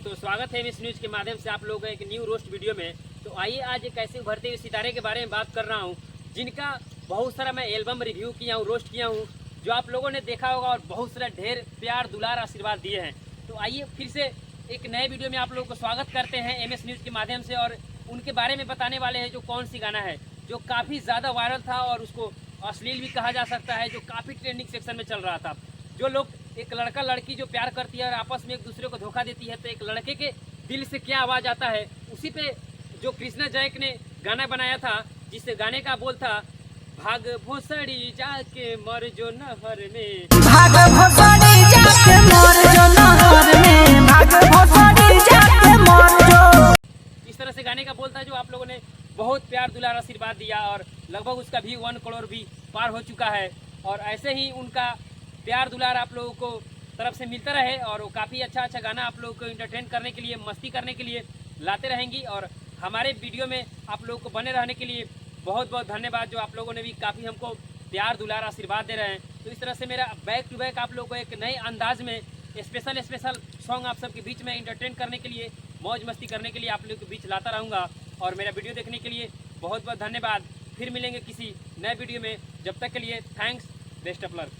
दोस्तों, स्वागत है एमएस न्यूज़ के माध्यम से आप लोगों का एक न्यू रोस्ट वीडियो में। तो आइए आज एक ऐसे उभरते हुए सितारे के बारे में बात कर रहा हूं, जिनका बहुत सारा मैं एल्बम रिव्यू किया हूं, रोस्ट किया हूं, जो आप लोगों ने देखा होगा और बहुत सारा ढेर प्यार दुलार आशीर्वाद दिए हैं। तो आइए फिर से एक नए वीडियो में आप लोगों को स्वागत करते हैं एमएस न्यूज़ के माध्यम से, और उनके बारे में बताने वाले हैं जो कौन सी गाना है जो काफ़ी ज़्यादा वायरल था और उसको अश्लील भी कहा जा सकता है, जो काफ़ी ट्रेंडिंग सेक्शन में चल रहा था। जो लोग एक लड़का लड़की जो प्यार करती है और आपस में एक दूसरे को धोखा देती है, तो एक लड़के के दिल से क्या आवाज़ आता है, उसी पे जो कृष्णा जैक ने गाना बनाया था, जिस गाने का बोल था भाग भोसड़ी जाके मर जो नहर में, भाग भोसड़ी जाके मर जो नहर में, भाग भोसड़ी जाके मर जो। इस तरह से गाने का बोल था, जो आप लोगों ने बहुत प्यार दुलार आशीर्वाद दिया और लगभग उसका भी 1 करोड़ भी पार हो चुका है। और ऐसे ही उनका प्यार दुलार आप लोगों को तरफ से मिलता रहे और वो काफ़ी अच्छा गाना आप लोगों को इंटरटेन करने के लिए, मस्ती करने के लिए लाते रहेंगी। और हमारे वीडियो में आप लोगों को बने रहने के लिए बहुत बहुत धन्यवाद, जो आप लोगों ने भी काफ़ी हमको प्यार दुलार आशीर्वाद दे रहे हैं। तो इस तरह से मेरा बैक टू बैक आप लोगों को एक नए अंदाज में स्पेशल सॉन्ग आप सबके बीच में इंटरटेन करने के लिए, मौज मस्ती करने के लिए आप लोगों के बीच लाता रहूँगा। और मेरा वीडियो देखने के लिए बहुत बहुत धन्यवाद। फिर मिलेंगे किसी नए वीडियो में, जब तक के लिए थैंक्स, बेस्ट ऑफ लक।